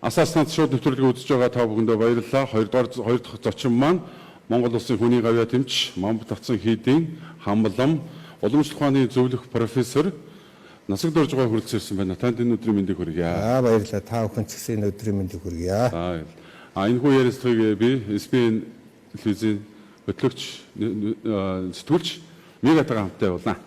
Асааснаас шууд нэвтрүүлгийг үзэж байгаа та бүхэндээ баярлалаа. Хоёр дахь зочин маань Монгол Улсын хүний гавьяа тэмч Мамбат Авцсан хийдийн хамлам уламжлалт ухааны зөвлөх профессор Насаг Доржгой хүрэлцэн ирсэн байна. Танд энэ өдрийн мэндийг хүргье. Баярлалаа. Та бүхэн ч гэсэн энэ өдрийн мэндийг хүргье. Энэ хүү ярилцлагыг би SBN телевизийн хөтлөгч сэтгүүлч Мегатайгаа хамтдаа явуулнаа.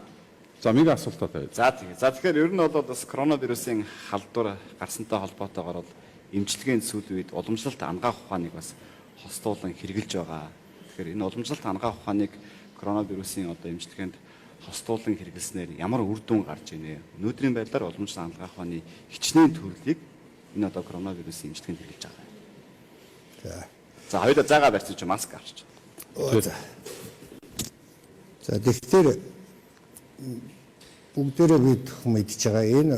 За Мега асуултаа. За тэгэхээр ер нь бол бас коронавирусын халдвар гарсантай холбоотойгоор бол эмчилгээний сүүлийн үед уламжлалт ангаах ухааныг бас хостуулан хэрэгжилж байгаа. Тэгэхээр энэ уламжлалт ангаах ухааныг коронавирусын эмчилгээнд хостуулан хэрэглэснээр ямар үр дүн гарч ийнэ? Өнөөдрийн байдлаар уламжлалт ангаах ухааны хичнээн төрлийг энэ коронавирусын эмчилгээнд хэрэгжилж байгаа. За хоёулаа заагаа барьчих маск авчих. За тэгэхээр бүгдээрээ бид мэдж байгаа энэ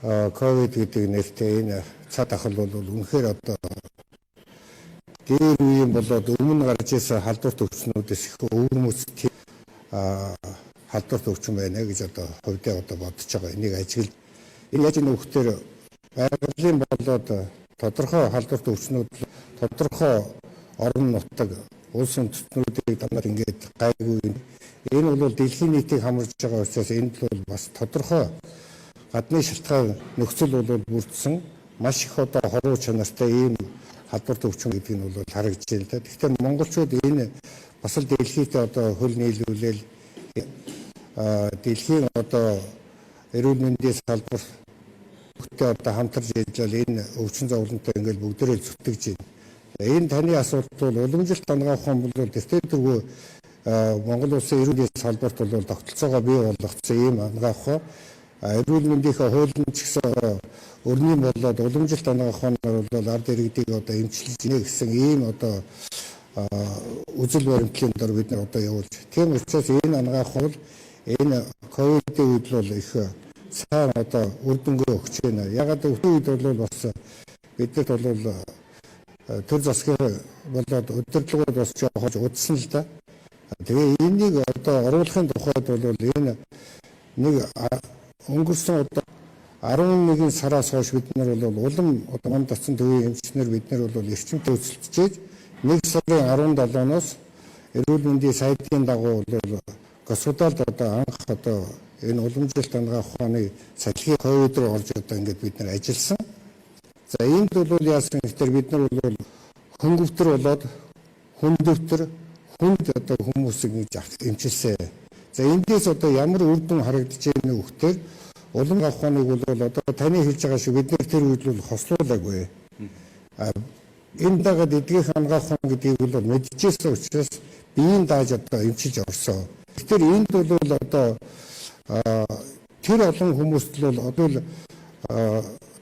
ковид гэдэг нэртэй энэ цад ахал бол үнэхээр дээр үеийн болоод өмнө гарч ирсэн халдварт өвчнүүдээс их өвөрмөц халдварт өвчин байна гэж хувьдаа бодож байгаа. Энийг ажиглаж энэ яаж нөхдөр байгалийн болоод тодорхой халдварт өвчнүүд тодорхой орон нутаг улс үндэстнүүдийг данаар ингээд гайгүй энэ бол дэлхийн нийтийг хамарж байгаа учраас энд бол бас тодорхой гадны шалтгаан нөхцөл бол бүрдсэн маш их хоруу чанартай ийм халдварт өвчин гэдэг нь бол харагдж байна л да. Тэгэхээр монголчууд энэ бас л дэлхийд хөл нийлүүлэл дэлхийн эрүүл мэндийн салбар бүгдээ хамтарч ажиллал энэ өвчин зовлонтой ингээд бүгдээрээ зүтгэж байна. Энэ таны асуулт бол уламжлалт ангаах ухаан бол тэртээ дөрвөө Монгол Улсын эрүүл мэндийн салбарт бол тогтолцоогоо бий болгоцсон ийм ангаах ухаан эрүүл мэндийнхээ хуулийн ч гэсэн өрнийн болоод уламжлалт ангаах ухаанаар бол ард иргэдийг эмчилж ийнэ гэсэн ийм үзэл баримтлалын дор бид нар явуулж. Тийм учраас энэ ангаах бол энэ ковидын үед бол их сайн үр дүнгээ өгч байна. Ягаад өвчин үед бол бас биднэрт бол төр засгийн болоод удирдлагууд бас жоохож удсан л да. Тэгээ энийг оруулахын тухайд бол энэ нэг өнгөрсөн 11 сараас хойш бид нар бол улам Мамбат Авцсан төвийн эмчнэр бид нар бол эрчимтэй хөдөлсөж 1 сарын 17-ноос эрүүл мэндийн сайдын дагуу бол государд анх энэ уламжлалт ангаах ухааны салхи ковид руу орж ингээд бид нар ажилласан. За энд бол яасан гэхээр бид нар бол хөнгөвтөр болоод хүндөвтөр хүнд хүмүүсийг эмчилсэн. За эндээс ямар үр дүн харагдаж байна вэ гэхээр улам ангаах ухааныг бол таны хэлж байгаа шиг бид нар тэр үед бол хослуулаагүй. Энэ дагаад эдгэх ангаах ухаан гэдгийг бол мэдчихсэн учраас биеийн дааж эмчилж орсон. Тэгэхээр энд бол тэр олон хүмүүст бол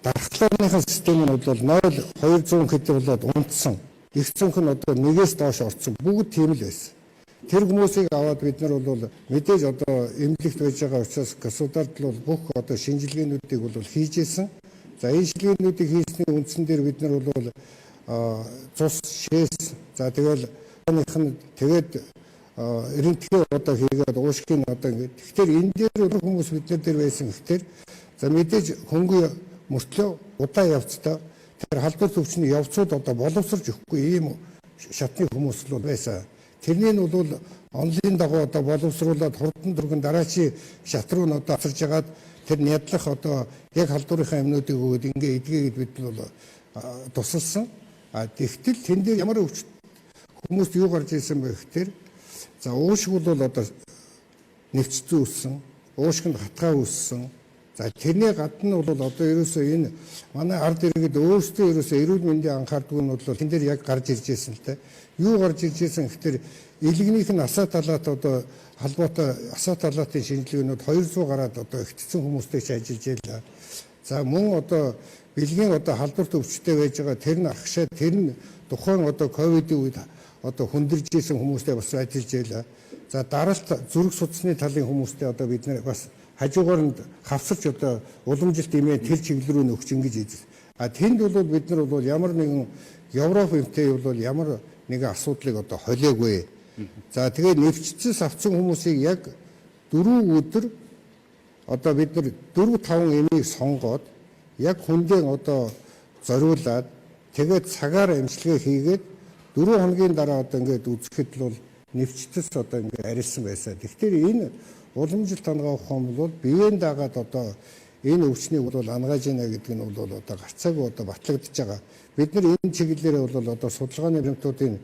дархлааныхын систем нь бол 0-200 хэд болоод унтсан. Их цонх нь 1-ээс доош орсон. Бүгд тийм л байсан. Тэр хүмүүсийг аваад бид нар бол мэдээж эмнэлэгт байж байгаа учраас государд бол бүх шинжилгээнүүдийг бол хийж исэн. За энэ шинжилгээнүүдийг хийсний үндсэн дээр бид нар бол цус шээс за тэгэл тэгээд эрентгээ хийгээд уушгийн ингээд. Тэгэхээр энэ дээр хүмүүс бид нар байсан гэхээр за мэдээж хөнгө мөртлөө удаа явцдаа тэр халдварт өвчний явцууд боловсрож өгөхгүй ийм шатны хүмүүс л байсан. Тэрний нь бол онлайн дагуу боловсруулад хурдан дөргөн дараачийн шат руу авчирж хагаад тэр нядлах яг халдварынхаа юмнуудыг өгөөд ингээ эдгээгээд бид бол тусалсан. Тэгтэл тэн дээр ямар хүмүүст юу гарч ирсэн бэ гэхээр за уушиг бол нэвчцэн үүссэн, уушгинд хатгаа үүссэн. За тэрний гадна бол ерөөсөө энэ манай ард иргэд өөрсдөө ерөөсөө эрүүл мэндийн анхаардгүй нь бол тэн дээр яг гарч ирж байсан л та. Юу гарч ирж байсан гэхээр илгнийх нь асаа талаат халбоотой асаа талаатын шинжилгээнүүд 200 гараад ихтсэн хүмүүстэй ч ажиллаж байлаа. За мөн бэлгийн халдварт өвчтэй байж байгаа тэр нь ахшаа тэр нь тухайн ковидын үед хүндэрж исэн хүмүүстэй бас ажиллаж байлаа. За дараалт зүрх судасны талын хүмүүстэй бид нар бас хажуугаар нь хавсарч уламжилт имээ тэр чиглэл рүү нөхч ингэж ийж. Тэнд бол бид нар бол ямар нэгэн Европ хэмтэй бол ямар нэгэн асуудлыг холиогүй. За тэгээд нэвчцээс авсан хүмүүсийг яг 4 өдөр бид нар 4-5 эмийг сонгоод яг хүндээ зориулаад тэгээд цагаар эмчилгээ хийгээд 4 хоногийн дараа одоо ингээд үзэхэд л бол нэвчтэс одоо ингээд арилсан байсан. Тэгэхээр энэ уламжилт ангаа ухаан бол биеийн дагаад одоо энэ өвчнийг бол ангаж ийнэ гэдэг нь бол одоо гарцаагүй одоо батлагдж байгаа. Бид нар энэ чиглэлээр бол одоо судалгааны баримтуудын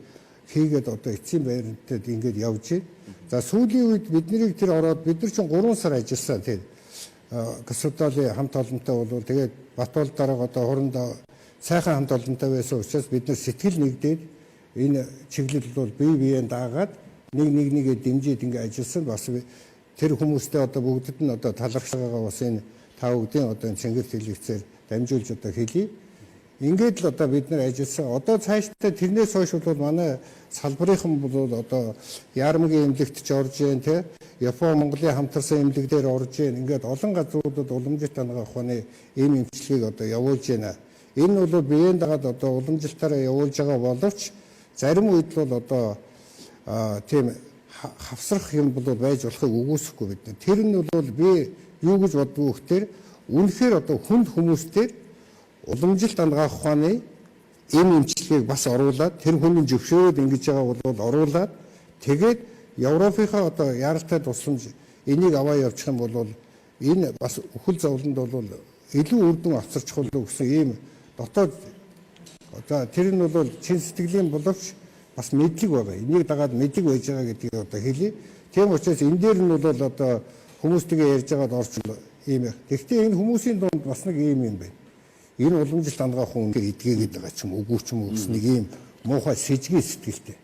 хийгээд одоо эцсийн байрантад ингээд явж байна. За сүүлийн үед биднийг тэр ороод бид нар чинь 3 сар ажилласан тийм Государственный хамт олонтой бол тэгээд Батбол дарга одоо хоорондоо сайхан хамт олонтой байсан учраас бид нар сэтгэл нэгдээд энэ чиглэл бол бие биеэн даагаад нэгээ дэмжиж ингээд ажилласан бас тэр хүмүүстэй одоо бүгдд нь одоо талархж байгаа бас энэ та бүгдийн одоо энэ цэнгэр хэлэгцээр дамжуулж одоо хэлье. Ингээд л одоо бид нар ажилласан. Одоо цаашдаа тэрнээс хойш бол манай салбарынхан бол одоо Яармгийн эмнэлэгт ч орж जैन те Япон Монголын хамтарсан эмнэлэг дээр орж जैन. Ингээд олон газруудад уламжлалт ангаа ухааны ийм эмчилгээг одоо явуулж байна. Энэ бол биеийн дагаад одоо уламжлалтаараа явуулж байгаа боловч зарим үед бол одоо тийм хавсрах юм бол байж болохыг үгүйсэхгүй бид нар. Тэр нь бол би юу гэж боддог вэ гэхээр үнэхээр одоо хүнд хүмүүстээр уламжилт ангаа ухааны ийм эмчилгээг бас оруулаад тэр хүний зөвшөөрөөд ингэж байгаа бол оруулаад тэгээд Европынхаа одоо яаралтай тусламж энийг аваа явуучих юм бол энэ бас өхөл зовлонд бол илүү үр дүн авчирчих болов гэсэн ийм дотоод одоо тэр нь бол чин сэтгэлийн боловч бас мэдлэг байгаа. Энийг дагаад мэдлэг байж байгаа гэдгийг одоо хэлье. Тийм учраас энэ дээр нь бол одоо хүмүүстэйгээ ярьж байгаад орчлоо ийм. Гэхдээ энэ хүмүүсийн дунд бас нэг ийм юм байна. Энэ уламжилт ангаа хүн идгээгээд байгаа ч юм үгүй ч юм уу гэсэн нэг ийм муухай сэжгийн сэтгэлтэй.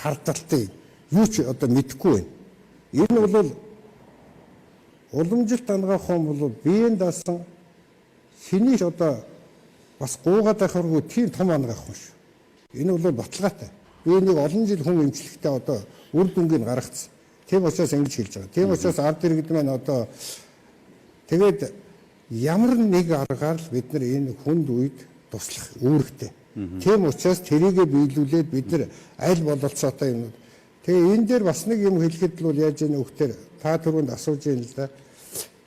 Хардалтай юу ч одоо мэдэхгүй байна. Энэ бол уламжилт ангаа хүн бол биеийн даасан хэнийг одоо бас гуугаад байхааргүй тийм том ангаа хүн шүү. Энэ бол баталгаатай. Би нэг олон жил хүн эмчлэхдээ одоо үр дүнгийг гаргацсан. Тийм учраас ингэж хэлж байгаа. Тийм учраас ард иргэд маань одоо тэгээд ямар нэг аргаар л бид нар энэ хүнд үед туслах үүрэгтэй. Тийм учраас тэрийгэ биелүүлээд бид нар аль бололцоотой юм. Тэгээ энэ дээр бас нэг юм хэлэхэд л яаж яах вэ гэхээр та түрүүнд асууж байна л да.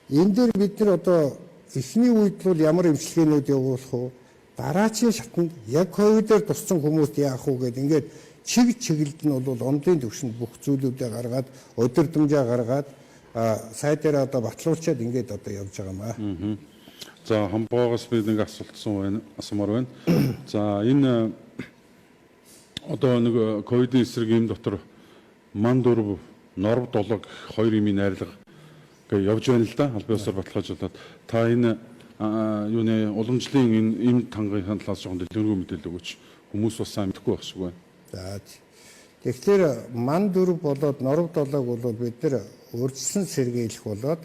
Энэ дээр бид нар одоо эхний үед бол ямар эмчилгээнүүд явуулах вэ? Дараачийн шатнд яг ковидээр туссан хүмүүст яах вэ гэдэг ингээд чиглэлд нь бол онлайн төвшөнд бүх зүйлүүдээ гаргаад удирдамжаа гаргаад сая дээр одоо батлуулчаад ингээд одоо явж байгаа маа. За хамбаагаас би нэг асуумаар байна. За энэ одоо нэг ковидын эсрэг юм дотор ман дөрв норв долог хоёр имийн найрлага гэж явж байна л да. Албан ёсоор баталгаажуулаад та энэ юуны уламжлалын энэ им тангын талаас жоохон дэлгэрэнгүй мэдээлэл өгөөч. Хүмүүс бас сайн мэдэхгүй байх шиг байна. За тэгэхээр ман дөрв болоод норв долог бол бид нар урьдчилан сэргийлэх болоод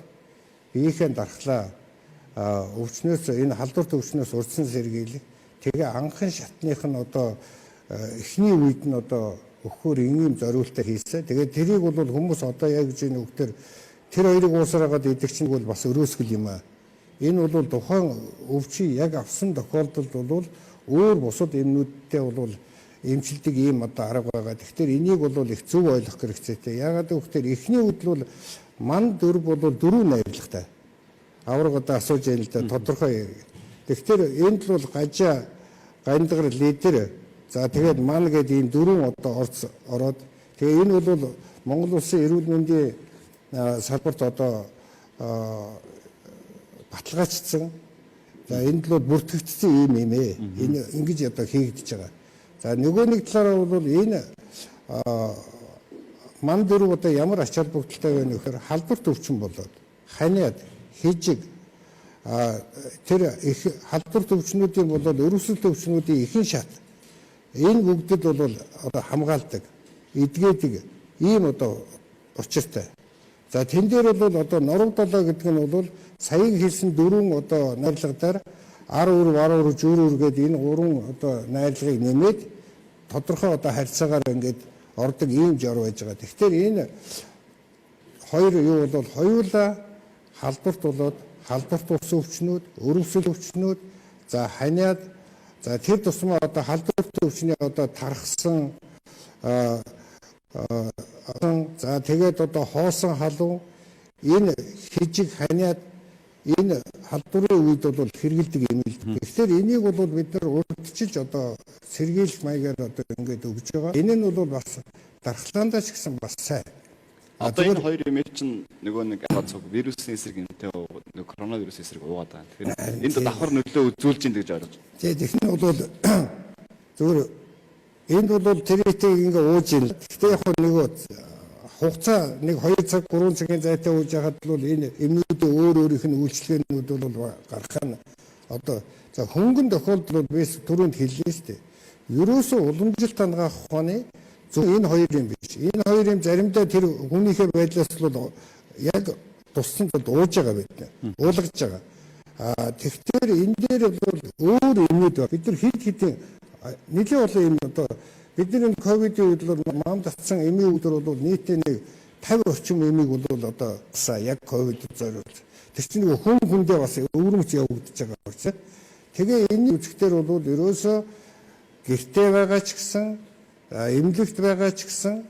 биеийнхээ дархлаа өвчнөөс энэ халдварт өвчнөөс урьдчилан сэргийлэх. Тэгээ анхан шатных нь одоо эхний үед нь одоо өгөхөр ийм зориултаар хийсэн. Тэгээд тэрийг бол хүмүүс одоо яг гэж энэ өгтөр тэр хоёрыг уусраагаад идэх чинь бол бас өрөөсгөл юм аа. Энэ бол тухайн өвчийг яг авсан тохиолдолд бол өөр бусад эмнүүдтэй бол эмчилдэг ийм одоо арга байгаа. Тэгэхээр энийг бол их зөв ойлгох хэрэгтэй. Яагаад гэвэл эхний үед бол ман дөрв бол 4 найрлагатай. Авраг одоо асууж яана л да тодорхой. Тэгэхээр энд бол гажаа, гандгар, лидер за тэгээд ман гэдэг ийм 4 одоо ороод тэгээ энэ бол Монгол улсын эрүүл мэндийн салбарт одоо баталгаажсан. За энд л бүртгэгдсэн юм ээ. Энэ ингэж одоо хийгдэж байгаа. За нөгөө нэг талаараа бол энэ ман дөрв одоо ямар ач холбогдолтой байна гэхээр халдварт өвчин болоод ханиад хижиг тэр их халдварт өвчнүүдийн болоод өрөвсөлт өвчнүүдийн ихэнх шат энэ бүгдэд бол одоо хамгаалдаг, эдгээдэг ийм одоо учиртай. За тэн дээр бол одоо норв долоо гэдэг нь бол саяын хэлсэн 4 одоо найрлагаар ар үр жүр үр гэдэг энэ 3 одоо найрлагыг нэмээд тодорхой одоо харьцаагаар ингээд ордог ийм жор байж байгаа. Тэгэхээр энэ хоёр юу бол хоёулаа халдварт болоод халдварт ус өвчнүүд, өрөвсөл өвчнүүд, за ханиад, за тэр тусмаа одоо халдварт өвчний одоо тархсан за тэгээд одоо хоосон халуун энэ хижиг ханиад энэ халдварын үед бол хэрэгэлдэг юм л. Тэгэхээр энийг бол бид нар урдчилж одоо сэргийлэх маягаар одоо ингээд өгж байгаа. Энэ нь бол бас дархлаандаа ч гэсэн бас сайн. Одоо энэ хоёр эмээг чинь нөгөө нэг цог вирусын эсрэг юмтай нэг коронавирусын эсрэг уугаад байгаа. Тэгэхээр энд давхар нөлөө үзүүлж ин гэж ойлгож байна. Тэгэхээр энэ бол зөвхөн энд бол тэрийтэй ингээ ууж ийн. Гэхдээ яг нөгөө хугацаа нэг 2 цаг 3 цагийн зайтай ууж яхад бол энэ эмнүүдийн өөр өөрийнх нь үйлчлэгээнүүд бол гарах нь одоо за хөнгөн тохиолдол биш түрүүнд хэллээ шүү дээ. Ерөөсөө уламжилт ангаах ухааны зөв энэ хоёр юм биш. Энэ хоёр юм заримдаа тэр хүнийхээ байдлаас бол яг туссан ууж байгаа бид нэ. Уулгаж байгаа. Тэгэхээр энэ дээр бол өөр юмнууд байна. Бид нар хэд хэдэн нэлийн олон юм одоо бидний ковидын үед бол мам татсан эмийн үүдэр бол нийтдээ нэг 50 орчим эмийг бол одоо яг ковид зориулж. Тэр чинь нэг хүн хүндээ бас өвөрмөц явагдаж байгаа учраас. Тэгээ энэ үзэгтэр бол ерөөсөө гэртээ байгаа ч гэсэн эмнэлэгт байгаа ч гэсэн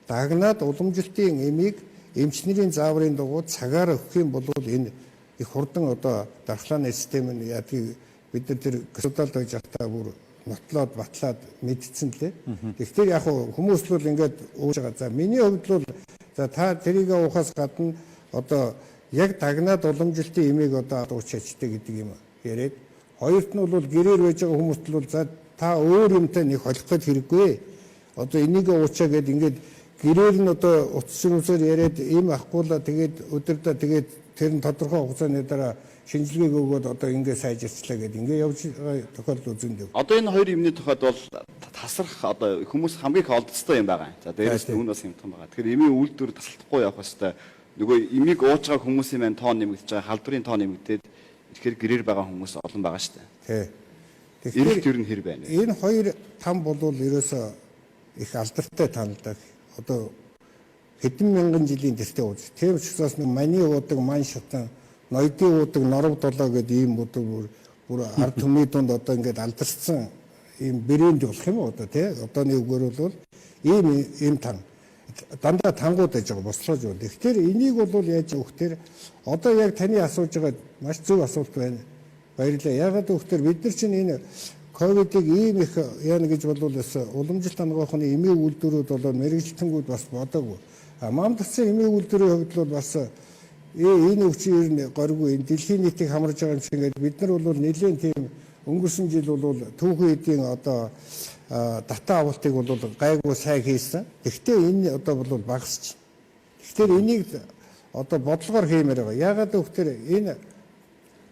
дагнаад уламжилтын эмийг эмчнэрийн зааврын дагуу цагаар өгөх юм бол энэ их хурдан одоо дархлааны систем нь ядгийг бид нар тэр государд байж ахтаа бүр нотлоод батлаад мэдсэн лээ. Тэгэхээр яг хүмүүс бол ингээд ууж байгаа. За миний хувьд бол за та тэрийг уухаас гадна одоо яг дагнаад уламжилтын эмийг одоо ууч чаддаг гэдэг юм яриад хоёрт нь бол гэрээр байж байгаа хүмүүст бол за та өөр юмтай нэг холих гээд хэрэггүй. Одоо энийг уучаа гэд ингээд гэрээр нь одоо утас сүнсээр яриад им авахгүйла тэгээд өдөрдөө тэгээд тэр нь тодорхой хугацааны дараа шинжилгээг өгөөд одоо ингээд сайжирчлаа гэдэг ингээд явж байгаа тохиолдол үзэндээ. Одоо энэ хоёр юмны тухайд бол тасрах одоо хүмүүс хамгийн их олдцтой юм байгаа. За дээрээс нь бас юм том байгаа. Тэгэхээр эмийн үйлдвэр тасалдахгүй явах хэвээр нөгөө эмийг ууж байгаа хүмүүсийн маань тоо нэмэгдэж байгаа, халдварын тоо нэмэгдээд тэгэхээр гэрээр байгаа хүмүүс олон байгаа шүү дээ. Тий. Тэгэхээр тэр нь хэр байна вэ? Энэ хоёр там бол ерөөсөө их алдартай таналдаг. Одоо хэдэн мянган жилийн тэртээ ууж. Тийм ч бас нэг маний уудаг, ман шатан, ноёдын уудаг, норов долоо гэдэг ийм уудаг бүр ард түмний дунд одоо ингээд алдарсан ийм брэнд болох юм уу одоо тий. Одооны үгээр бол ийм тан дандаа тангууд байж байгаа бослож байна. Тэгэхээр энийг бол яаж өгөхтэй одоо яг таны асууж байгаа маш зөв асуулт байна. Баярлалаа. Яагаад өгөхтэй бид нар чинь энэ ковидыг ийм их яана гэж болвол уламжилт ангаахны эмийн үйлдвэрүүд болоод мэрэгчлэнгүүд бас бодоогүй. Мам татсан эмийн үйлдвэрийн хувьд бол бас энэ өвчин ер нь горьгүй энэ дэлхийн нийтийг хамарж байгаа юм шиг ингээд бид нар бол нэлийн тийм өнгөрсөн жил бол түүхэн эдийн одоо дата авалтыг бол гайгүй сайн хийсэн. Гэхдээ энэ одоо бол багасч. Тэгэхээр энийг одоо бодлогоор хиймээр байгаа. Яагаад гэвэл энэ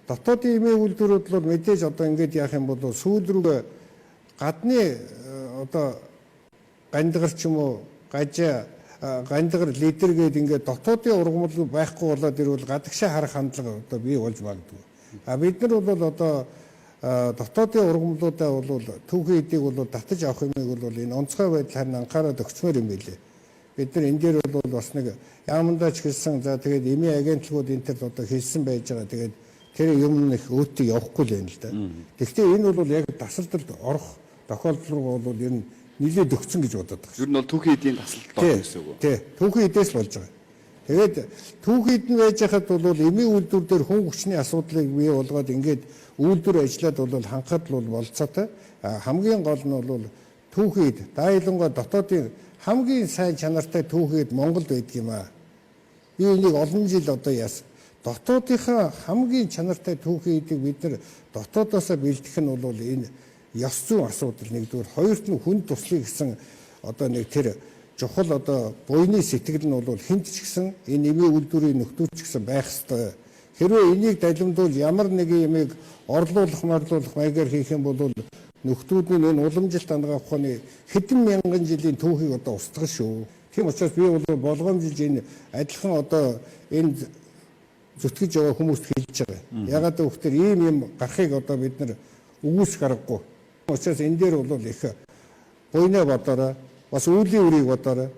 дотоодын эмийн үйлдвэрүүд бол мэдээж одоо ингэж яах юм бол сүүл рүүгээ гадны одоо гандгар ч юм уу гажаа гандгар лидер гээд ингээд дотоодын ургамал байхгүй болоод ирвэл гадагшаа харах хандлага одоо бий болж магадгүй. Бид нар бол одоо дотоодын ургамлуудаа бол түүхэн эдийг бол татаж авах юмыг бол энэ онцгой байдал харин анхаарал өгчмөр юм билээ. Бид нар энэ дээр бол бас нэг яамандаа ч хэлсэн за тэгээд эмийн агентлагууд энэ төр одоо хэлсэн байж байгаа. Тэгээд тэр юм их өөтөг явахгүй л байна л да. Гэхдээ энэ бол яг тасалдалд орох тохиолдол бол ер нь нэлээд өгцөн гэж бодоод байгаа. Ер нь бол түүхэн эдийн тасалдалд орох гэсэн үг. Тий. Түүхэн эдээс болж байгаа. Тэгээд түүхэн эд нь байж хахад бол эмийн үйлдвэр дээр хүн хүчний асуудлыг бий болгоод ингээд үйлдвэр ажиллаад бол хангахад бол болцоотой. Хамгийн гол нь бол түүхэн эд дайлангаа дотоодын хамгийн сайн чанартай түүхэн эд Монголд байдаг юм аа. Би энийг олон жил одоо яасан. Дотоодынхаа хамгийн чанартай түүхэн эдийг бид нар дотоодоосоо бэлдэх нь бол энэ ёс зүйн асуудал нэгдүгээр, хоёрт нь хүн туслах гэсэн одоо нэг тэр чухал одоо буйны сэтгэл нь бол хүнд ч гэсэн энэ эмийн үйлдвэрийн нөхдүүд ч гэсэн байх ёстой. Хэрвээ энийг далимдуул ямар нэгэн юмыг орлуулах маягаар хийх юм бол нөхдүүд нь энэ уламжилт ангаах ухааны хэдэн мянган жилийн түүхийг одоо устгах шүү. Тийм учраас би бол болгоомжилж энэ адилхан одоо энэ зүтгэж байгаа хүмүүст хэлж байгаа. Ягаад гэвэл ийм юм гарахыг одоо бид нар үгүйсэх аргагүй. Учраас энэ дээр бол их буйнаа бодорой, бас үүлийн үрийг бодорой.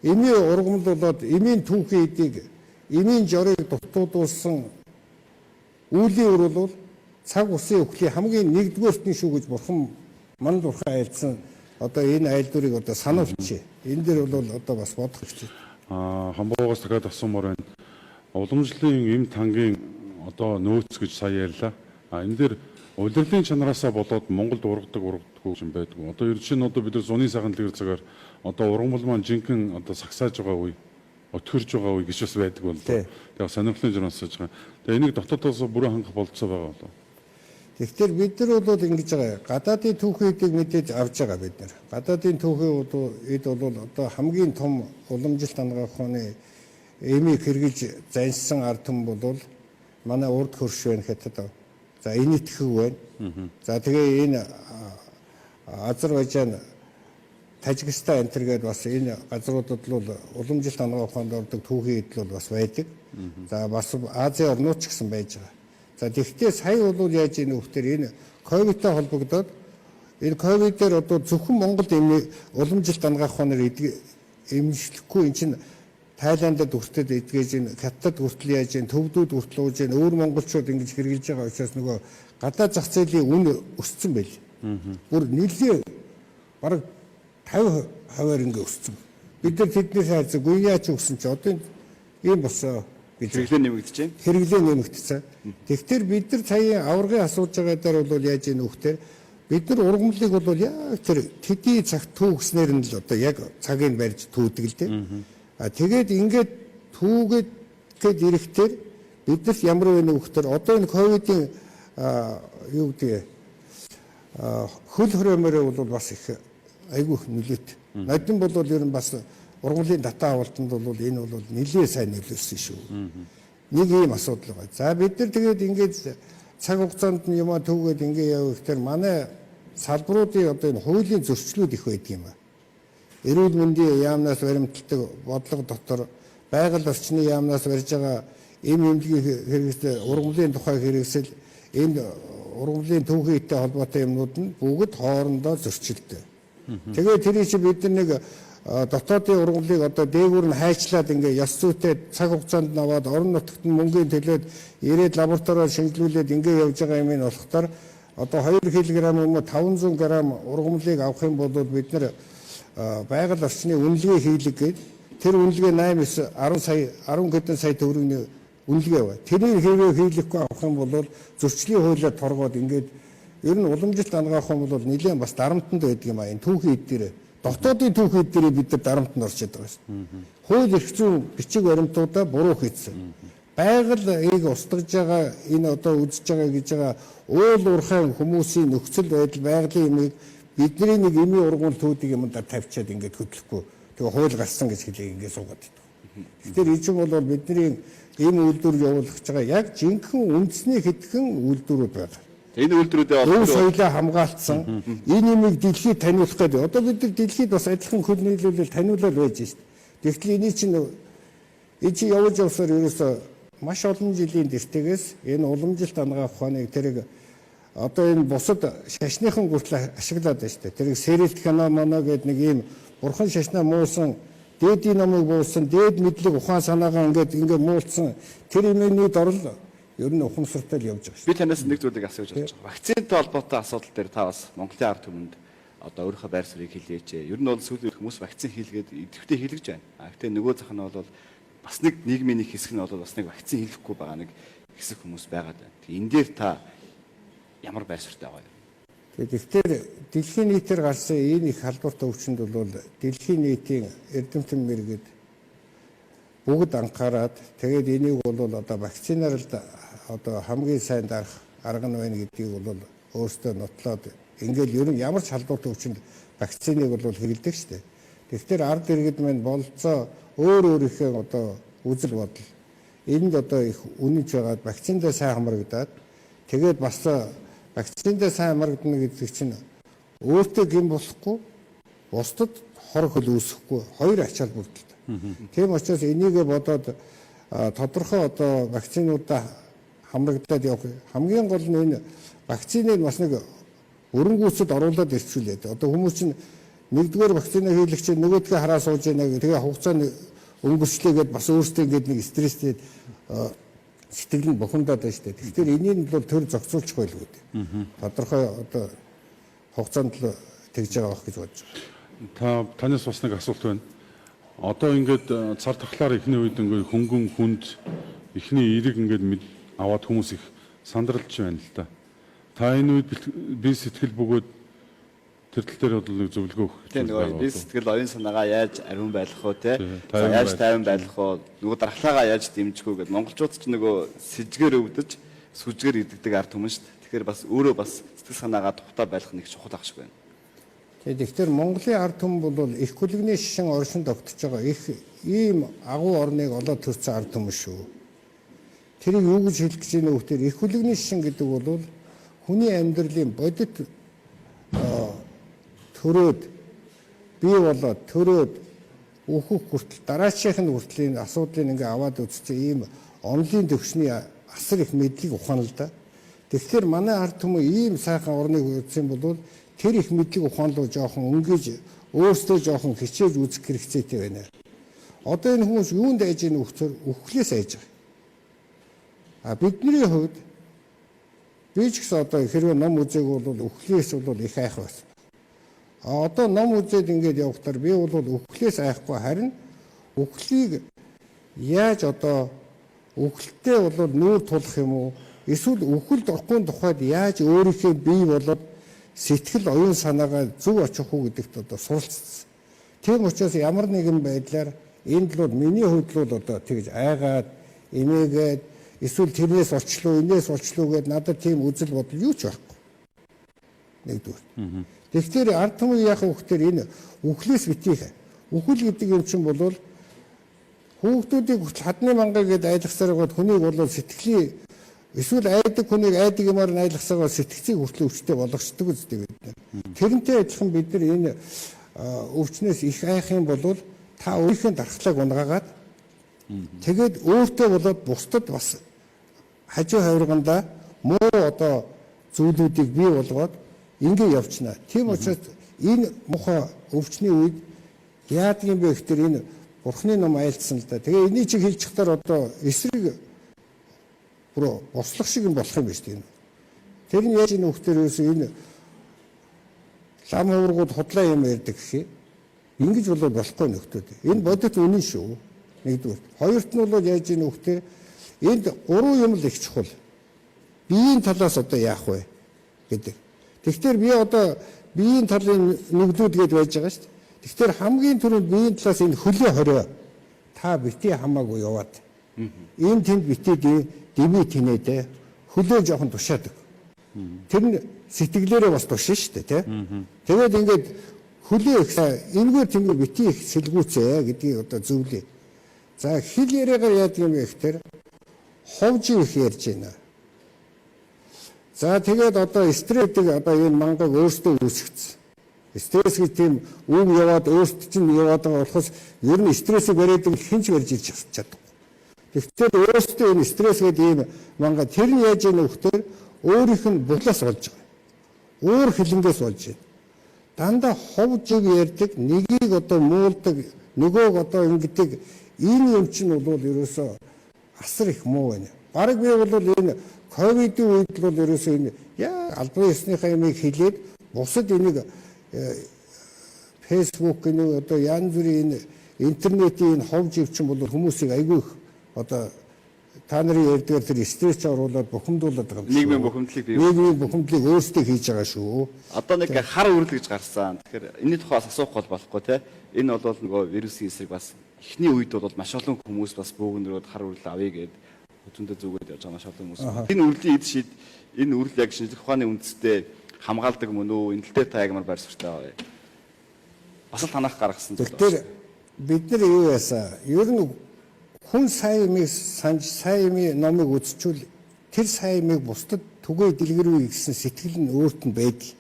Эмийн ургамал болоод эмийн түүхэн эдийг эмийн жорыг дутуудуулсан үүлийн үр бол цаг усын өхлийн хамгийн нэгдүгээртний шүү гэж бурхан манд бурхан айлдсан одоо энэ айлдварыг одоо сануулчих. Энэ дээр бол одоо бас бодох хэрэгтэй. Хамбуугаас дахиад асуумаар байна. Уламжлалын эм тангийн одоо нөөц гэж сая ярьлаа. Энэ дээр улирлын чанараасаа болоод Монголд ургадаггүй юм байдгүй. Одоо ер нь одоо бид нар зуны сайхан дэлгэр цагаар одоо ургамал маань жинхэнэ одоо сагсааж байгаа үе, өтгөрж байгаа үе гэж бас байдаг бол. Тэгээ сонирхлын журнаас сууж байгаа. Тэгээ энийг дотоодоос бүрэн хангах болцоо байгаа болоо. Тэгэхээр бид нар бол ингэж байгаа. Гадаадын түүхийдийг мэдээж авч байгаа бид нар. Гадаадын түүхийд бол одоо хамгийн том уламжилт ангаах ухааны эмийг хэрэгжилж заншсан ард түмэн бол манай урд хөрш байна хятад. За энэ итгэх байна. За тэгээ энэ Азербайджан, Тажикстан энэ төргээд бас энэ газруудад бол уламжилт ангаах ухаанд ордог түүхийд бол бас байдаг. За бас Азийн орнууд ч гэсэн байж байгаа. За тэгвэл сая бол яаж ийм нөхдөр энэ ковидтай холбогдоод энэ ковидээр одоо зөвхөн Монгол эмээ уламжилт ангаах ухаанаар эмчлэхгүй эн чинь Тайландд хүртэл эдгэж ин Хятадд хүртэл яаж ин төвдүүд хүртэл ууж ин өөр монголчууд ингэж хэрэгжилж байгаа учраас нөгөө гадаад зах зээлийн үн өссөн байл. Бүр нийлээ бараг 50% ингэ өссөн. Бид нар тэдний хайрцаг гуяач өгсөн чи одоо ийм босоо гэж хэрэглээ нэмэгдэж байна. Хэрэглээ нэмэгдсэн. Тэгэхээр бид нар сая аваргын асууж байгаа дээр бол яаж ийм нөхдөр бид нар ургамлыг бол яг тэр тэдний цагт түүгснээр нь л одоо яг цагийг барьж түүдэг л дээ. Тэгээд ингээд түүгээд гээд ирэхдээ биднэрт ямар вэ нөхдөр одоо энэ ковидын юу гэдэг хөл хөрөмөрөө бол бас их айгүй нөлөөт. Надад бол ер нь бас ургамлын дата авалтанд бол энэ бол нэлээд сайн нөлөөсөн шүү. Нэг ийм асуудал байгаа. За бид нар тэгээд ингээд цаг хугацаанд нь юм түүгээд ингээд явах гэхээр манай салбаруудын одоо энэ хуулийн зөрчлүүд их байдаг юм аа. Эрүүл мэндийн яамнаас баримталдаг бодлого дотор байгаль орчны яамнаас барьж байгаа эмнэлгийн хэрэгсэл ургамлын тухай хэрэгсэл энэ ургамлын түүхийтэй холбоотой юмнууд нь бүгд хоорондоо зөрчилдөг. Тэгээд тэр чинь бид нэг дотоодын ургамлыг одоо дээгүүр нь хайчлаад ингээ ёс зүйтэй цаг хугацаанд наваад орон нутагт нь мөнгөний төлөөд ирээд лабораториор шинжилүүлээд ингээ явж байгаа юм ин болохоор одоо 2 кг юм уу 500 г ургамлыг авах юм бол бид нар байгаль орчны үнэлгээ хийлэг гээд тэр үнэлгээ 8-9 10 сая 10 хэдэн сая төгрөгийн үнэлгээ байна. Тэрийг хийлэхгүй авах юм бол зөрчлийн хуулиар торгоод ингээд ер нь уламжилт ангаах юм бол нэлээд бас дарамтанд байдаг юм аа. Энэ түүхийд дээр дотоодын түүхийд дээр бид нар дарамтанд орчод байгаа шүү. Хууль эрх зүйн бичиг баримтуудаа буруу хийсэн. Байгаль устгаж байгаа энэ одоо үзэж байгаа гэж байгаа уул уурхай хүмүүсийн нөхцөл байдал байгалийн юмыг бидний нэг эмийн ургуул түүдийг юмд тавьчаад ингээд хөдлөхгүй тэгээ хууль гарсан гэж хэлээ ингээд суугаад байдаг. Тэгэхээр энэ чинь бол бидний ийм үйлдвэр явуулах байгаа яг жинхэнэ үндэсний хэдхэн үйлдвэрүүд байгаа. Энэ үйлдвэрүүдээ олон соёлоо хамгаалцсан энэ юмыг дэлхийд таниулах гэдэг. Одоо бид нар дэлхийд бас адилхан хөл нийлүүлэл таниулаад байж шít. Тэгэхдээ энэ чинь явж явсаар ерөөсөө маш олон жилийн тэртегээс энэ уламжилт ангаах ухааныг тэрэг одоо энэ бусад шашныхан хүртэл ашиглаад байна шүү дээ. Тэр сэрэлт кино моно гэдэг нэг ийм бурхан шашнаа муусан, дээдийн номыг буусан, дээд мэдлэг ухаан санаагаа ингээд муулсан тэр юмнууд орол ер нь ухамсартай л явж байгаа шүү. Би танаас нэг зүйлийг асууж байна. Вакцинтай холбоотой асуудал дээр та бас Монголын ард түмэнд одоо өөрийнхөө байр суурийг хэлээч. Ер нь бол сүүлийн хүмүүс вакцин хийлгээд идэвхтэй хийлгэж байна. Гэхдээ нөгөө зах нь бол бас нэг нийгмийн нэг хэсэг нь бол бас нэг вакцин хийлгэхгүй байгаа нэг хэсэг хүмүүс байгаад байна. Энэ дээр та ямар байр суурьтай байгаа юм? Тэгэхээр дэлхийн нийтээр гарсан энэ их халдвартай өвчнөд бол дэлхийн нийтийн эрдэмтэн мэргэд бүгд анхаарад тэгээд энийг бол одоо вакцинаар л одоо хамгийн сайн дарах арга нь байна гэдгийг бол өөрсдөө нотлоод ингээл ер нь ямар ч халдвартай өвчнөд вакциныг бол хэрэглэдэг шүү дээ. Тэгэхээр ард иргэд маань болцоо өөр өөрийнхөө одоо үзэл бодол энд одоо их үнэнч байгаад вакциндаа сайн хамрагдаад тэгээд бас вакциндаа сайн хамрагдана гэдэг чинь өөртөө гэм болохгүй бусдад хор хөл үүсэхгүй хоёр ачаал бүрдэлтэй. Тийм учраас энийгээ бодоод тодорхой одоо вакцинуудаа хамрагдаад явах хамгийн гол нь энэ вакциныг бас нэг өрөнгөөсөд оруулаад ирчихүүлээд одоо хүмүүс чинь нэгдүгээр вакцина хийлгэх чинь нөгөөдгөө хараа сууж яана гэх тэгээ хугацааны өнгөрчлөөгээд бас өөртөө ингээд нэг стресстэй сэтгэл нь бухимдаад байна шүү дээ. Тэгэхээр энийг бол төр зохицуулчих байлгүй дээ. Тодорхой одоо хугацаанд л тэгж байгаа байх гэж бодож байна. Танаас бас нэг асуулт байна. Одоо ингээд цар тахлаар эхний үед ингээд хөнгөн хүнд эхний эрэг ингээд аваад хүмүүс их сандралж байна л да. Та энэ үед би сэтгэл бөгөөд тэр тал дээр бол нэг зөвлөгөө өгөх. Тийм нөгөө би сэтгэл оюун санаагаа яаж ариун байлгах вэ те? тайван Яаж тайван байлгах вэ? Нөгөө дархлаагаа яаж дэмжих вэ гэдэг монголчууд ч нөгөө сэжгээр өвдөж сүжгээр идэгдэг ард түмэн шүү дээ. Тэгэхээр бас өөрөө бас сэтгэл санаагаа тухтай байлгах нэг чухал ах шиг байна. Тэгэхээр Монголын ард түмэн бол их хүлэгний шишин оршин тогтож байгаа их ийм агуу орныг олоод төрсөн ард түмэн шүү. Тэрийг юу гэж хэлэх гэж байна вэ гэхээр их хүлэгний шишин гэдэг бол хүний амьдралын бодит төрөөд бий болоод төрөөд өөхөх хүртэл дараачийн хүртлийн асуудлыг ингээ аваад үзчих ийм онлын төвшний асар их мэдлэг ухаан л да. Тэгэхээр манай ард түмэн ийм сайхан орныг үзсэн бол тэр их мэдлэг ухаан руу жоохон өнгөж өөрсдөө жоохон хичээж үзэх хэрэгцээтэй байна. Одоо энэ хүмүүс юунд айж ийн үхлээс айж байгаа. А бидний хувьд би ч гэсэн одоо хэрвээ ном үзээг бол үхлээс бол их айх байсан. А одоо ном үзээд ингээд явахтаар би бол үхлээс айхгүй харин үхлийг яаж одоо үхэлтэй бол нүүр тулах юм уу? Эсвэл үхэлд орохгүй тухайд яаж өөрийнхөө бий болоод сэтгэл оюун санаагаа зөв очих уу гэдэгт одоо суралцсан. Тийм учраас ямар нэгэн байдлаар энэ л миний хувьд л одоо тэгж айгаад эмээгээд эсвэл тэрнээс олчлоо энээс олчлоо гэдээ надад тийм үзэл бодол юу ч байхгүй. Нэгдүгээр. Тэгэхээр ард түмэн яах вэ гэхээр энэ үхлээс битгий. Үхэл гэдэг юм чинь бол хүүхдүүдийг хадны мангаа гэдээ айлгсаар гоод хүнийг бол сэтгэлийн эсвэл айдаг хүнийг айдаг юмар айлгсаар гоод сэтгцийг хүртэл өвчтэй болгочдөг үстэй бид. Тэрнтэй адилхан бид нар энэ өвчнөөс их айх юм бол та өөрийнхөө дархлааг унгаагаад тэгээд өөртөө болоод бусдад бас хажуу хавирганда муу одоо зүйлүүдийг бий болгоод ингэ явчихна. Тийм учраас энэ муухай өвчний үед яадаг юм бэ гэхээр энэ Бурхны ном айлцсан л да. Тэгээ энийг чи хэлж чадахаар одоо эсрэг бүр бослох шиг юм болох юм байна шүү дээ. Тэр нь яаж энэ хөхтөр ерөөсөө энэ лам хувргууд худлаа юм ярьдаг гэхээ ингэж болоод болохгүй нөхдөд. Энэ бодит үнэн шүү. Нэгдүгээр. Хоёрт нь бол яаж энэ хөхтөр энд гурван юм л их чухал. Биеийн талаас одоо яах вэ гэдэг. Тэгэхээр би одоо биеийн талын нүглүүд гэж байж байгаа шүү дээ. Тэгэхээр хамгийн түрүүнд биеийн талаас энэ хөлөө хорио та битгий хамаагүй яваад. Энэ тэнд битгий дэмий тинэдэ хөлөө жоохон тушаадаг. Тэр нь сэтгэлээрээ бас тушаа шүү дээ, тий. Тэгээд ингээд хөлөө их энэгээр тэнгэр битгий их сэлгүүцээ гэдгийг одоо зөвлөе. За хэл яриагаар яадаг юм бэ гэхээр ховж их ярьж байна. За тэгээд одоо стрессийг одоо энэ мангааг өөртөө үүсгэсэн. Стресс гэж тийм үг яваад өөртөө чинь яваад байгаа болохоос ер нь стрессийг бариадаг хинч барьж иж чаддаг. Тэгэхээр өөртөө энэ стресс гэдэг ийм манга тэр нь яаж ийм нөхдөр өөрийнх нь буглаас болж байгаа. Өөр хилэнгээс болж байна. Дандаа ховж ярьдаг, нэгийг одоо муулдаг, нөгөөг одоо ингэдэг энэ юм чинь бол ерөөсөө асар их муу байна. Бараг би бол энэ ковидын үед бол ерөөсөө энэ яа албан ёсныхаа юмыг хэлээд бусад энийг фэйсбүүк гэнэ одоо янз бүрийн интернетийн энэ ховж ивчин бол хүмүүсийг айгүй их одоо та нарын ярьдгаар тэр стресс оруулаад бухимдуулаад байгаа юм. Нийгмийн бухимдлыг бий. Нийгмийн бухимдлыг өөрсдөө хийж байгаа шүү. Одоо нэг хар үрэл гэж гарсан. Тэгэхээр энэний тухай бас асуух болохгүй те. Энэ бол нөгөө вирусын эсрэг бас эхний үед бол маш олон хүмүүс бас бөөгнөрөөд хар үрэл авъя гэд хөтөндөө зүгээд явж байгаа маш олон хүмүүс. Энэ үрэлийн эд шид энэ үрэл яг шинжлэх ухааны үндэстэй хамгаалдаг мөн үү? Энэ тал дээр та ягмар байр суурьтай байна. Бас л танах гаргасан зүйл. Тэгэхээр бид нар юу яасан? Ер нь хүн сайн юмыг номыг үзчихвэл тэр сайн юмыг бусдад түгээ дэлгэрвэ гэсэн сэтгэл нь өөрт нь байдаг.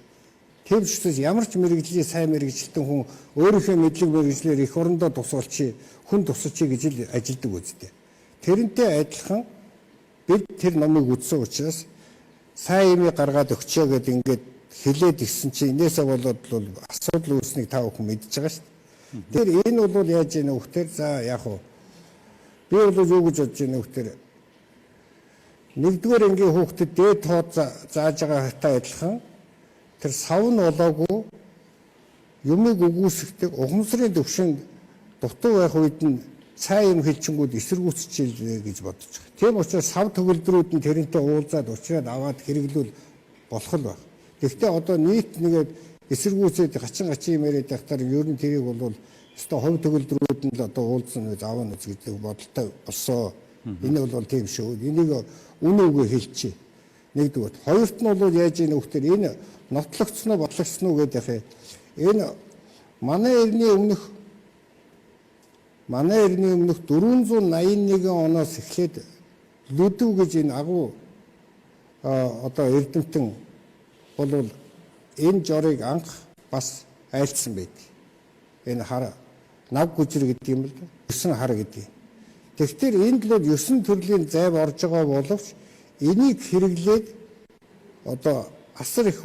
Тэр учраас ямар ч мэрэгжлийн сайн мэрэгчлэн хүн өөрийнхөө мэдлэг мэрэгжлэр их орондоо тусалчи, хүн тусалчи гэж л ажилдаг үстэй. Тэрнтэй адилхан бид тэр номыг үзсэн учраас сайн юмыг гаргаад өгчөө гэдээ ингээд хэлээд ирсэн чинь энээсээ болоод бол асуудал үүснийг та бүхэн мэдж байгаа шүү дээ. Тэр энэ бол яаж яах вэ гэхээр за яг уу би бол юу гэж бодож байна вэ гэхээр нэгдүгээр ангийн хүүхдэд дээд тоод зааж байгаатай адилхан тэр савн болоогүй юмыг үгүйсгдэг ухамсарын төвшин дутуу байх үед нь цаа юм хэлчингүүд эсэргүүцчихэл гэж бодож байгаа. Тийм учраас сав төгөлдрүүд нь тэрнтэй уулзаад уучраад аваад хэрэглүүл болох л байна. Гэхдээ одоо нийт нэгээд эсэргүүцээд гачин юм яриад байхдаа ер нь тэрийг бол өстой хувь төгөлдрүүд нь л одоо уулзсан үз аваа нүз гэдэг бодолтой болсон. Энэ бол тийм шүү. Энийг үнэ үгүй хэлчихье. Нэгдүгээр. Хоёрт нь бол яаж ийм нөхдөр энэ нотлогдсон уу бодлогдсон уу гэдэг яхаа. Энэ манай эртний өмнөх 481 оноос эхлээд Лүдв гэж энэ агуу одоо эрдэмтэн бол энэ жорыг анх бас айлцсан байдаг. Энэ хар нав гүжир гэдэг юм л да. 9 хар гэдэг. Тэгэхээр энэ л 9 төрлийн зайв орж байгаа боловч энийг хэрэглээд одоо асар их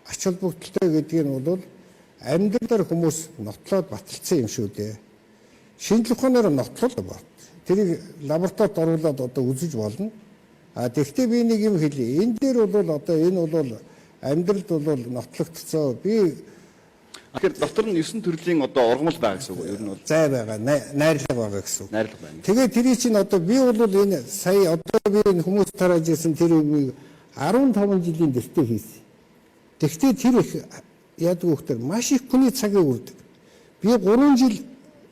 ач холбогдолтой гэдэг нь бол амьдралаар хүмүүс нотлоод баталсан юм шүү дээ. Шинжлэх ухаанаар нотлол бат. Тэрийг лабораторид оруулаад одоо үзэж болно. Тэгэхдээ би нэг юм хэлье. Энэ дээр бол одоо энэ бол амьдралд бол нотлогдсон. Би Тэгэхээр дотор нь 9 төрлийн одоо ургамал байгаа гэсэн үг. Ер нь бол зай байгаа, найрлага байгаа гэсэн үг. найрлага байна. Тэгээд тэрий чинь одоо би бол энэ сая одоо би энэ хүмүүс тарааж ирсэн тэр үгийг 15 жилийн дэртэ хийсэн. Тэгэхдээ тэр их яадаг вөхтөр маш их хүний цагийг үрдэг. Би 3 жил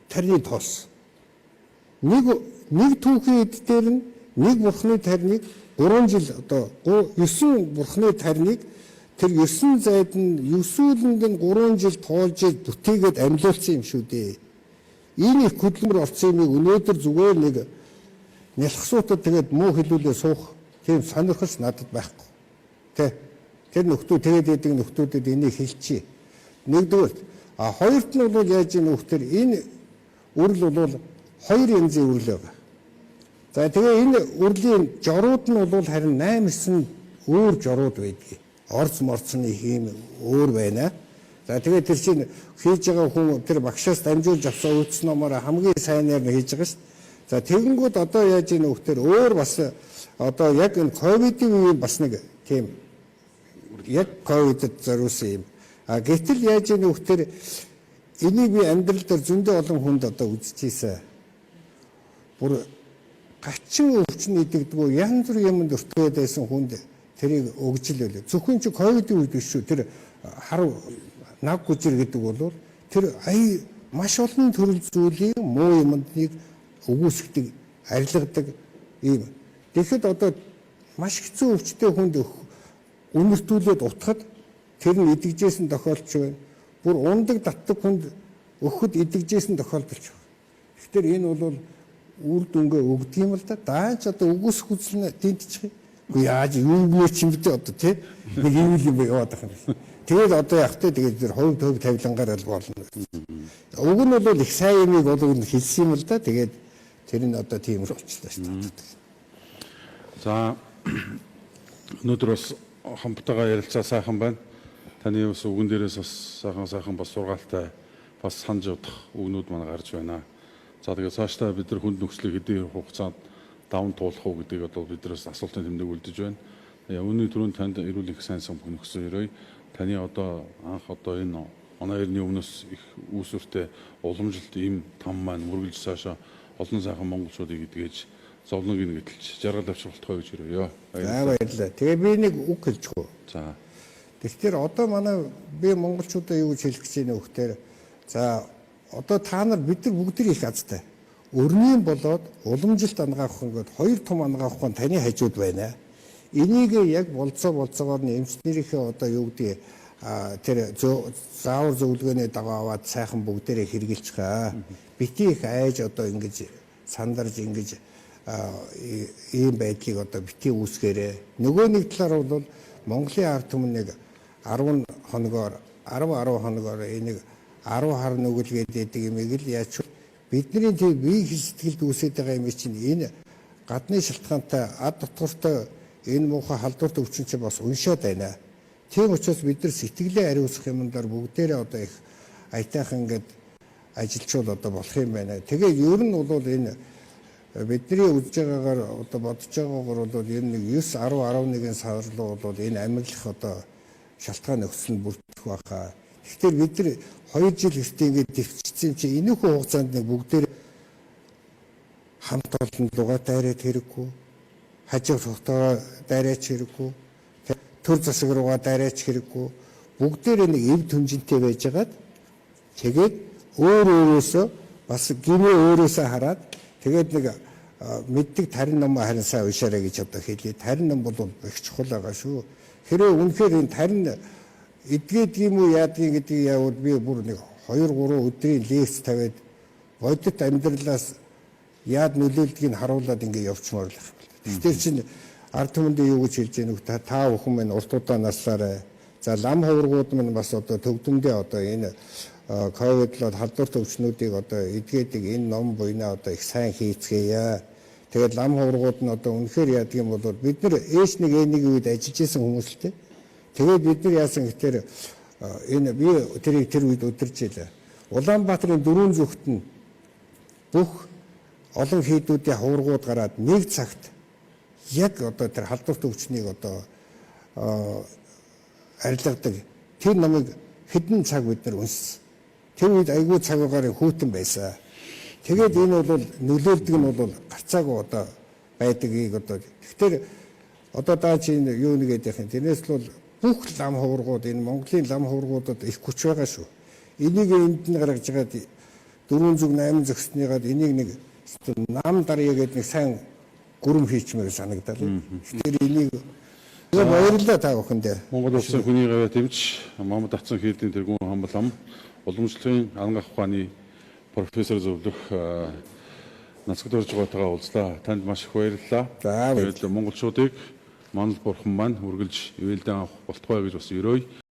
тарны тоос. Нэг түүхийн эд дээр нь нэг бурхны тарныг 3 жил одоо 9 бурхны тарныг тэр 9 зайд нь 9-үүлэнд нь 3 жил тоолж бүтээгээд амьлуулсан юм шүү дээ. Энэ их хөдөлмөр орсон юмыг өнөөдөр зүгээр нэг нялхсуутад тэгээд муу хэлүүлээ суух тийм сонирхолч надад байхгүй. Тэр нөхдөө тэгээд идэг нөхдүүдэд энийг хэлчихье. Нэгдүгээр хоёрт нь бол яаж ийм нөхдөр энэ үрэл бол хоёр янзын үрэл байгаа. За тэгээ энэ үрлийн жорууд нь бол харин 8-9 өөр жорууд байдгийг. Орц морцны хийм өөр байна. За тэгээд тэр чинь хийж байгаа хүн тэр багшаас дамжуулж авсан үйлс номоор хамгийн сайнаар нь хийж байгаа шүү. За тэгэнгүүт одоо яаж ийм нөхдөр өөр бас одоо яг энэ ковидын үеийн бас нэг тийм яг ковидд зориулсан юм. Гэтэл яаж ийм нөхдөр энийг би амьдрал дээр зөндөө олон хүнд одоо үзчихсэн. Бүр гачин өвчин идэгдгүү янз бүр юмд өртгөөд байсан хүнд тэрийг өгж л байлаа. Зөвхөн чи ковидын үед биш шүү. Тэр хар нав гүжир гэдэг бол тэр маш олон төрөл зүйлийн муу юмдыг өгөөсгдөг, арилгадаг ийм. Тэгэхэд одоо маш хэцүү өвчтэй хүнд үнэртүүлээд утахад тэр нь идэгжсэн тохиолдож байна. Бүр ундаг татдаг хүнд өгөхөд идэгжсэн тохиолдолч байна. Тэгэхээр энэ бол үр дүнгээ өгдөг юм л да. Даанч одоо өгөөсөх үзэл нь тэнтчих юм. Яаж юу ч юм бэ одоо тий нэг юм яваад байгаа юм. Тэгээд одоо яг тэ тэгээд тэр хувь тавилангаар л болно. Уг нь бол их сайн юмыг бол хэлсэн юм л да. Тэгээд тэр нь одоо тийм л болчихлоо шүү дээ. За өнөөдөр бас хамтдаа ярилцаа сайхан байна. Таны бас үгэн дээрээс бас сайхан бас сургаалтай бас санаж удах үгнүүд маань гарч байна. За тэгээд цаашдаа бид нар хүнд нөхцөлийг хэдийн хугацаанд даван туулах уу гэдгийг одоо биднээс асуултын тэмдэг үлдэж байна. Үүний түрүүнд танд эрүүл их сайн сан нөхцөл өрөө таны одоо анх одоо энэ оноо эртний өмнөөс их үүсвэртэй уламжилт ийм там маань мөргөлж цаашаа олон сайхан монголчуудыг эдгэж зовлонг нь гэдэлж жаргал авчруултгой гэж өрөөё. Баярлалаа. Тэгээ би нэг үг хэлчих үү. За. Тэгэхээр одоо манай би монголчуудаа юу гэж хэлэх гэж байна вэ гэхээр за одоо та нар бид нар бүгд их азтай. Өрнийн болоод уламжилт ангаах ингээд хоёр том ангаах хүн таны хажууд байна. Энийг яг болцоогоор нь эмчнэрийнхээ одоо юу гэдэг тэр заавар зөвлөгөөний дагуу аваад сайхан бүгдээрээ хэрэгжилчих аа. Бити их айж одоо ингэж сандарж ингэж ийм байдлыг одоо бити үүсгээрээ. Нөгөө нэг талаар бол Монголын ард түмнийг 10 хоногоор энийг 10 хар нүгэлгээд байдаг юмыг л яаж бидний тийм бие сэтгэлд үүсэж байгаа юм чинь энэ гадны шалтгаантай ад дутгартай энэ муухай халдварт өвчин чинь бас уншаад байна. Тийм учраас бид нар сэтгэлээ ариусгах юмдаар бүгдээрээ одоо их аятайхан ингээд ажилчвал одоо болох юм байна. Тэгээ ер нь бол энэ бидний үзэж байгаагаар одоо бодож байгаагаар бол энэ нэг 9 10 11 сар руу бол энэ амьдлах одоо шалтгаан нөхцөл нь бүрдэх байхаа. Тэгэхээр бид нар 2 жил ихтэй ингээд дэвчсэн чи энэхүү хугацаанд нэг бүгдээр хамт олон дугаа дайраад хэрэггүй, хажиг сухтаа дайраач хэрэггүй, төр засаг руугаа дайраач хэрэггүй, бүгдээрээ нэг эв түнжинтэй байжгаад тэгээд өөрөөсөө бас гинэ өөрөөсөө хараад тэгээд нэг мэддэг тарин ном харин сайн уншаарай гэж одоо хэлээ. Тарин ном бол их чухал байгаа шүү. Хэрэв үнэхээр энэ тарин эдгээд юм уу яадгийг гэдгийг яавал би бүр нэг 2-3 өдрийн лекц тавиад бодит амьдралаас яад нөлөөлдгийг харуулад ингэ явчмаар л байна. Тэгэхээр чинь ард түмэндээ юу гэж хэлж яах вэ? Та бүхэн минь урт удаа наслаарай. За лам хавргууд минь бас одоо төгдөндөө одоо энэ ковидлоод халдвар төвчнүүдийг одоо эдгээдэг энэ ном буйнаа одоо их сайн хийцгээе. Тэгээд лам хавргууд нь одоо үнэхээр яадаг юм бол бид нар H1 N1 үед ажиллаж исэн хүмүүс л дээ. Тэгээд бид нар яасан гэхээр энэ би тэр үед өдөрж илээ. Улаанбаатарын дөрвөн зүгт нь бүх олон хийдүүдийн хавргууд гараад нэг цагт яг одоо тэр халдвар төвчнийг одоо арилгадаг тэр номыг хэдэн цаг бид нар уншсан. Тэр үед айгүй цагаагаар хүүтэн байсан. Тэгээд энэ бол нөлөөлдөг нь бол гарцаагүй одоо байдгийг одоо тэгэхээр одоо даа чи юу нэгээд яхин тэрнээс л бол бүх лам хавргууд энэ Монголын лам хавргуудад их хүч байгаа шүү. Энийг энд нь гаргаж байгаа 4 зүг 8 зөкснийгаад энийг нэг нам дарья гэдэг нэг сайн гүрэм хийчмээр санагдал. Тэгэхээр энийг баярлалаа та бүхэндээ. Монгол Улсын хүний гавьяа дэмж Моhammed Атсан хийдийн тэргүүн хамблам уламжлалын анх ухааны профессор зөвлөх Нацгад Оржгоотойгоо уулзлаа. Танд маш их баярлалаа. За баярлалаа. Монголчуудыг манал бурхан маань үргэлж ивэлдэн авах болтугай гэж бас өрөөе.